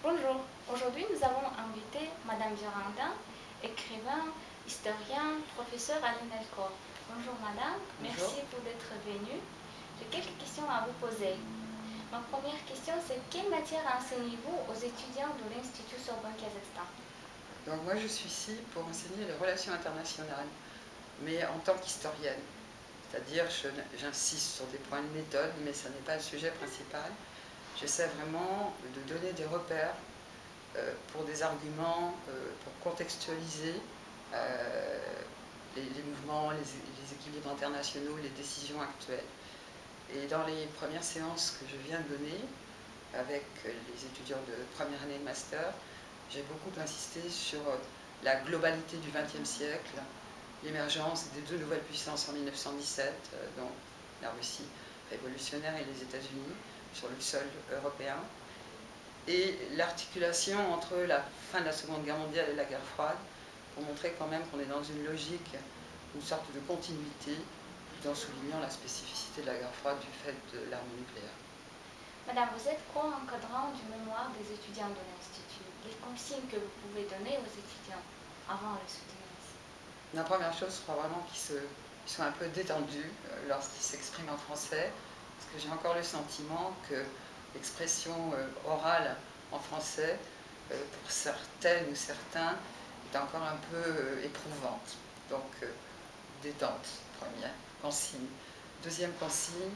Bonjour, aujourd'hui nous avons invité Madame Virandin, écrivain, historien, professeur à l'INELCO. Bonjour Madame, Bonjour. merci pour d'être venue. J'ai quelques questions à vous poser. Ma première question c'est quelle matière enseignez-vous aux étudiants de l'Institut Sorbonne Kazakhstan? Donc moi je suis ici pour enseigner les relations internationales, mais en tant qu'historienne. C'est-à-dire j'insiste sur des points de méthode, mais ce n'est pas le sujet principal. J'essaie vraiment de donner des repères pour des arguments, pour contextualiser les mouvements, les équilibres internationaux, les décisions actuelles. Et dans les premières séances que je viens de donner, avec les étudiants de première année de master, j'ai beaucoup insisté sur la globalité du XXe siècle, l'émergence des deux nouvelles puissances en 1917, dont la Russie révolutionnaire et les États-Unis, sur le sol européen, et l'articulation entre la fin de la Seconde Guerre mondiale et la guerre froide, pour montrer quand même qu'on est dans une logique, une sorte de continuité, tout en soulignant la spécificité de la guerre froide du fait de l'arme nucléaire. Madame, vous êtes co-encadrant du mémoire des étudiants de l'Institut. Les consignes que vous pouvez donner aux étudiants avant le soutenance? La première chose, je crois vraiment qu'ils sont un peu détendus lorsqu'ils s'expriment en français, parce que j'ai encore le sentiment que l'expression orale en français, pour certaines ou certains, est encore un peu éprouvante. Donc, détente, première consigne. Deuxième consigne,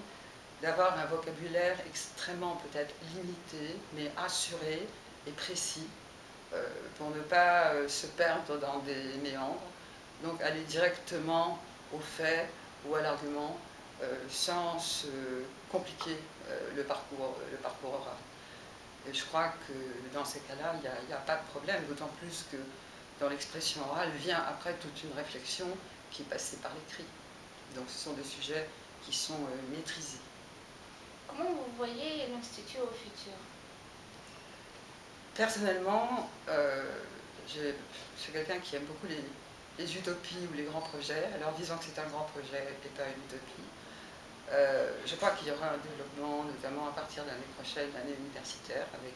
d'avoir un vocabulaire extrêmement peut-être limité, mais assuré et précis, pour ne pas se perdre dans des méandres. Donc aller directement au fait ou à l'argument, sans se compliquer le parcours oral. Et je crois que dans ces cas-là, il n'y a pas de problème, d'autant plus que dans l'expression orale vient après toute une réflexion qui est passée par l'écrit. Donc ce sont des sujets qui sont maîtrisés. Comment vous voyez l'Institut au futur? Personnellement, je suis quelqu'un qui aime beaucoup les utopies ou les grands projets. Alors disons que c'est un grand projet et pas une utopie. Je crois qu'il y aura un développement, notamment à partir de l'année prochaine, l'année universitaire, avec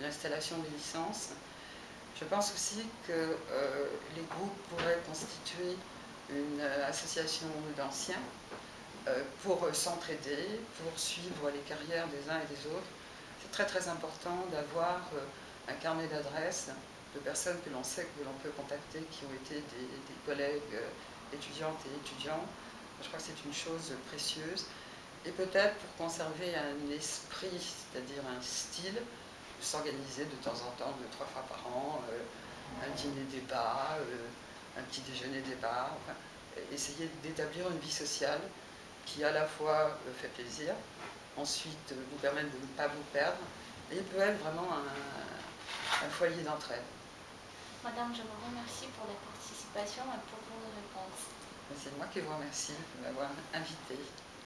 l'installation des licences. Je pense aussi que les groupes pourraient constituer une association d'anciens pour s'entraider, pour suivre les carrières des uns et des autres. C'est très très important d'avoir un carnet d'adresses de personnes que l'on sait que l'on peut contacter, qui ont été des collègues étudiantes et étudiants. Je crois que c'est une chose précieuse. Et peut-être pour conserver un esprit, c'est-à-dire un style, s'organiser de temps en temps, 2-3 fois par an, un dîner-débat, un petit déjeuner-débat, enfin, essayer d'établir une vie sociale qui à la fois fait plaisir, ensuite vous permet de ne pas vous perdre, et peut être vraiment un foyer d'entraide. Madame, je vous remercie pour la participation et pour vos réponses. C'est moi qui vous remercie de m'avoir invité.